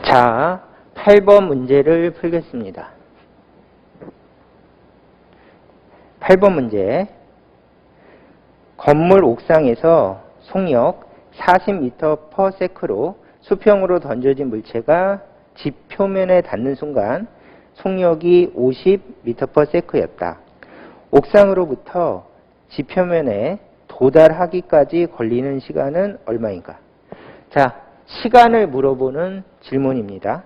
자, 8번 문제를 풀겠습니다. 8번 문제. 건물 옥상에서 속력 40m/s로 수평으로 던져진 물체가 집 표면에 닿는 순간 속력이 50m/s였다. 옥상으로부터 집 표면에 도달하기까지 걸리는 시간은 얼마인가? 자, 시간을 물어보는 질문입니다.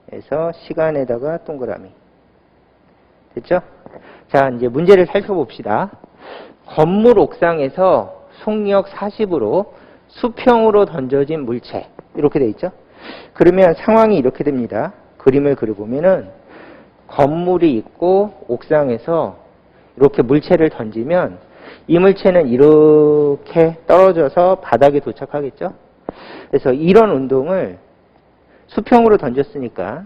그래서 시간에다가 동그라미. 됐죠? 자, 이제 문제를 살펴봅시다. 건물 옥상에서 속력 40으로 수평으로 던져진 물체. 이렇게 돼 있죠? 그러면 상황이 이렇게 됩니다. 그림을 그려보면은 건물이 있고 옥상에서 이렇게 물체를 던지면 이 물체는 이렇게 떨어져서 바닥에 도착하겠죠? 그래서 이런 운동을 수평으로 던졌으니까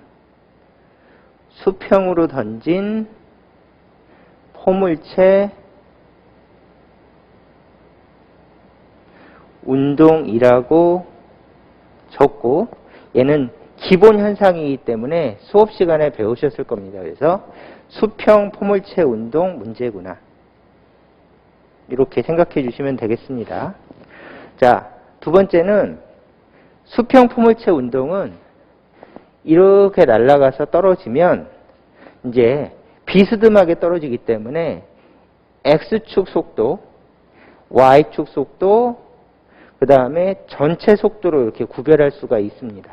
수평으로 던진 포물체 운동이라고 적고, 얘는 기본 현상이기 때문에 수업 시간에 배우셨을 겁니다. 그래서 수평 포물체 운동 문제구나. 이렇게 생각해 주시면 되겠습니다. 자, 두 번째는 수평 포물체 운동은 이렇게 날아가서 떨어지면 이제 비스듬하게 떨어지기 때문에 X축 속도, Y축 속도, 그 다음에 전체 속도로 이렇게 구별할 수가 있습니다.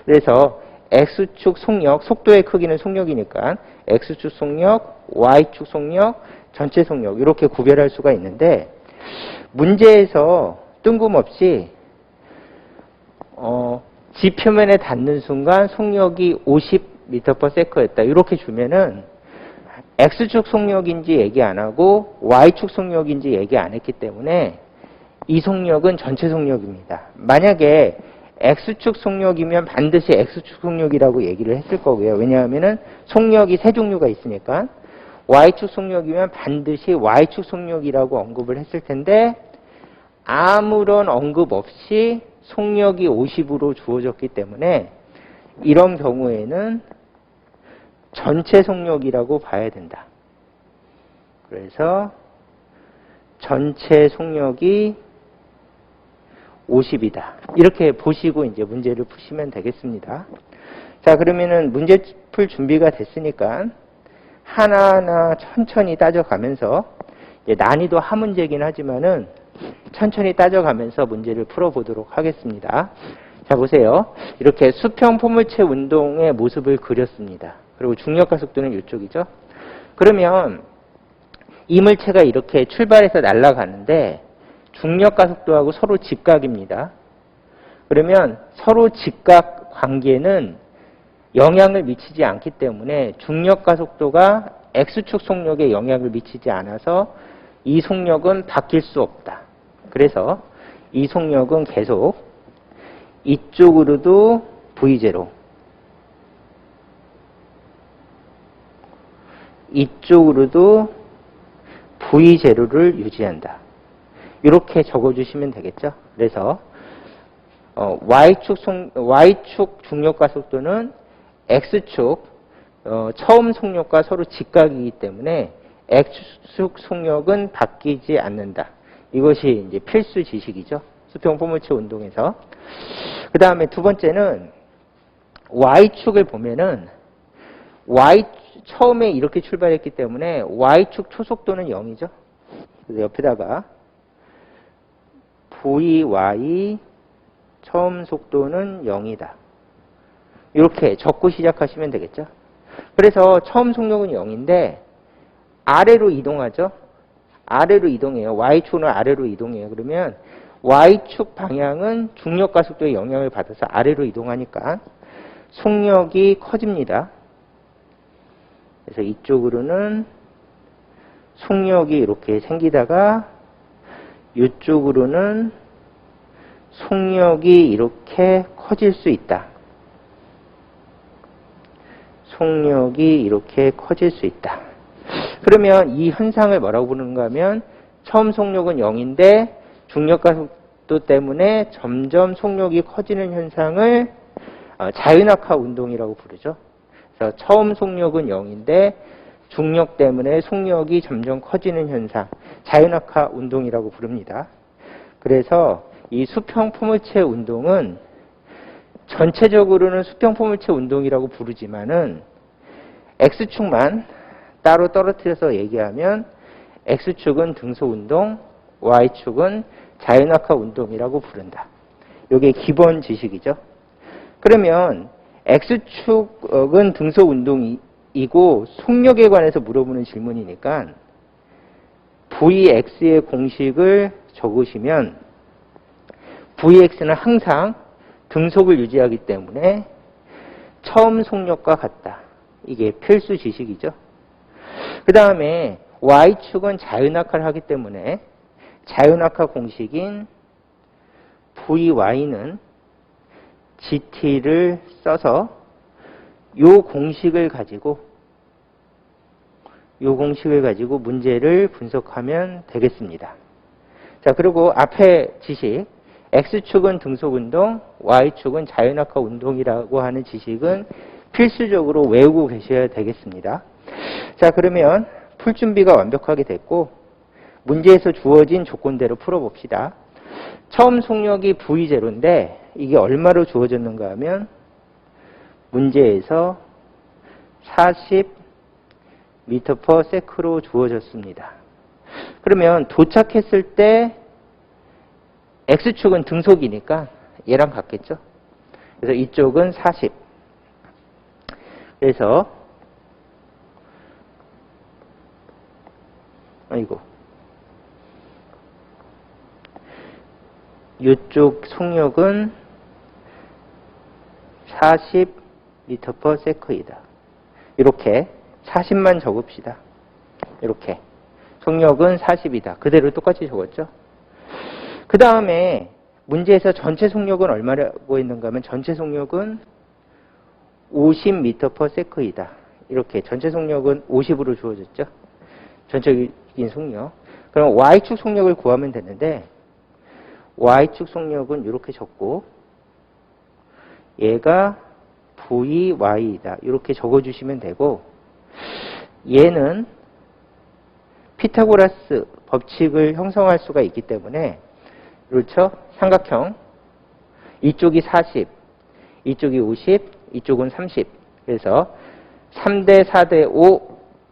그래서 X축 속력, 속도의 크기는 속력이니까 X축 속력, Y축 속력, 전체 속력 이렇게 구별할 수가 있는데, 문제에서 뜬금없이 지 표면에 닿는 순간 속력이 50m/s였다. 이렇게 주면은 X축 속력인지 얘기 안 하고 Y축 속력인지 얘기 안 했기 때문에 이 속력은 전체 속력입니다. 만약에 X축 속력이면 반드시 X축 속력이라고 얘기를 했을 거고요. 왜냐하면은 속력이 세 종류가 있으니까. Y축 속력이면 반드시 Y축 속력이라고 언급을 했을 텐데 아무런 언급 없이 속력이 50으로 주어졌기 때문에 이런 경우에는 전체 속력이라고 봐야 된다. 그래서 전체 속력이 50이다. 이렇게 보시고 이제 문제를 푸시면 되겠습니다. 자, 그러면은 문제 풀 준비가 됐으니까 하나하나 천천히 따져가면서, 난이도 한 문제긴 하지만은 천천히 따져가면서 문제를 풀어보도록 하겠습니다. 자, 보세요. 이렇게 수평 포물체 운동의 모습을 그렸습니다. 그리고 중력과 속도는 이쪽이죠. 그러면 이 물체가 이렇게 출발해서 날아가는데 중력과 속도하고 서로 직각입니다. 그러면 서로 직각 관계는 영향을 미치지 않기 때문에 중력과 속도가 X축 속력에 영향을 미치지 않아서 이 속력은 바뀔 수 없다. 그래서 이 속력은 계속 이쪽으로도 V0, 이쪽으로도 V0를 유지한다. 이렇게 적어주시면 되겠죠. 그래서 Y축 중력과 속도는 X축 처음 속력과 서로 직각이기 때문에 X축 속력은 바뀌지 않는다. 이것이 이제 필수 지식이죠. 수평 포물체 운동에서. 그 다음에 두 번째는 Y축을 보면은 처음에 이렇게 출발했기 때문에 Y축 초속도는 0이죠. 그래서 옆에다가 VY 처음 속도는 0이다. 이렇게 적고 시작하시면 되겠죠. 그래서 처음 속력은 0인데 아래로 이동하죠. 아래로 이동해요. Y축은 아래로 이동해요. 그러면 Y축 방향은 중력과 속도의 영향을 받아서 아래로 이동하니까 속력이 커집니다. 그래서 이쪽으로는 속력이 이렇게 생기다가 이쪽으로는 속력이 이렇게 커질 수 있다. 속력이 이렇게 커질 수 있다. 그러면 이 현상을 뭐라고 부르는가 하면 처음 속력은 0인데 중력과 속도 때문에 점점 속력이 커지는 현상을 자윤학화 운동이라고 부르죠. 그래서 처음 속력은 0인데 중력 때문에 속력이 점점 커지는 현상, 자윤학화 운동이라고 부릅니다. 그래서 이 수평 포물체 운동은 전체적으로는 수평 포물체 운동이라고 부르지만은 X축만 따로 떨어뜨려서 얘기하면 X축은 등소 운동, Y축은 자윤학화 운동이라고 부른다. 이게 기본 지식이죠. 그러면 X축은 등소 운동이고 속력에 관해서 물어보는 질문이니까 Vx의 공식을 적으시면 Vx는 항상 등속을 유지하기 때문에 처음 속력과 같다. 이게 필수 지식이죠. 그 다음에 Y축은 자윤학화를 하기 때문에 자윤학화 공식인 Vy는 GT를 써서 이 공식을 가지고 문제를 분석하면 되겠습니다. 자, 그리고 앞에 지식 X축은 등속운동, Y축은 자윤학화 운동이라고 하는 지식은 필수적으로 외우고 계셔야 되겠습니다. 자, 그러면 풀 준비가 완벽하게 됐고 문제에서 주어진 조건대로 풀어봅시다. 처음 속력이 V0인데 이게 얼마로 주어졌는가 하면 문제에서 40m/s로 주어졌습니다. 그러면 도착했을 때 X축은 등속이니까 얘랑 같겠죠. 그래서 이쪽은 40. 그래서 이쪽 속력은 40m/s이다. 이렇게 40만 적읍시다. 이렇게 속력은 40이다. 그대로 똑같이 적었죠. 그 다음에 문제에서 전체 속력은 얼마라고 했는가 하면 전체 속력은 50m/s이다. 이렇게 전체 속력은 50으로 주어졌죠. 전체적인 속력. 그럼 Y축 속력을 구하면 되는데 Y축 속력은 이렇게 적고 얘가 Vy이다. 이렇게 적어주시면 되고 얘는 피타고라스 법칙을 형성할 수가 있기 때문에 그렇죠? 삼각형 이쪽이 40, 이쪽이 50, 이쪽은 30. 그래서 3대 4대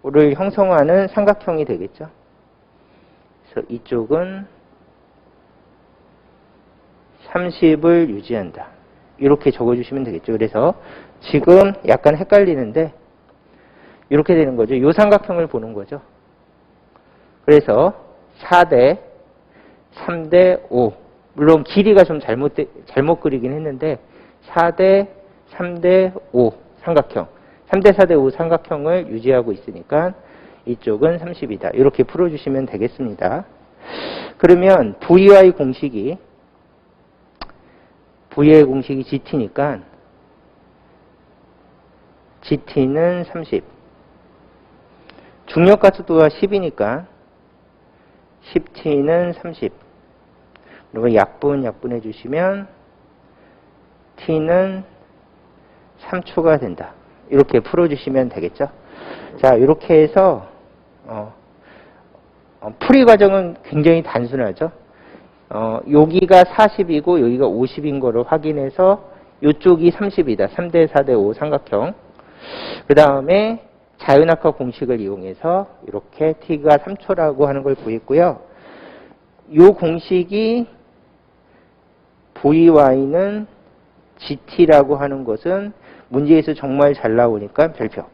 5를 형성하는 삼각형이 되겠죠. 그래서 이쪽은 30을 유지한다. 이렇게 적어주시면 되겠죠. 그래서 지금 약간 헷갈리는데 이렇게 되는 거죠. 이 삼각형을 보는 거죠. 그래서 4대 3대 5. 물론 길이가 좀 잘못 그리긴 했는데 4대 3대 5 삼각형. 3대 4대 5 삼각형을 유지하고 있으니까 이쪽은 30이다. 이렇게 풀어주시면 되겠습니다. 그러면 V의 공식이 GT니까 GT는 30. 중력가속도가 10이니까 10T는 30. 그리고 약분해 주시면 T는 3초가 된다. 이렇게 풀어주시면 되겠죠. 자, 이렇게 해서 풀이 과정은 굉장히 단순하죠. 여기가 40이고 여기가 50인 거를 확인해서 이쪽이 30이다. 3대 4대 5 삼각형. 그 다음에 자윤학화 공식을 이용해서 이렇게 T가 3초라고 하는 걸 구했고요. 이 공식이 Vy는 GT라고 하는 것은 문제에서 정말 잘 나오니까 별표.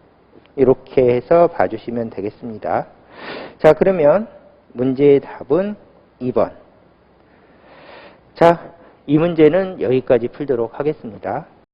이렇게 해서 봐주시면 되겠습니다. 자, 그러면 문제의 답은 2번. 자, 이 문제는 여기까지 풀도록 하겠습니다.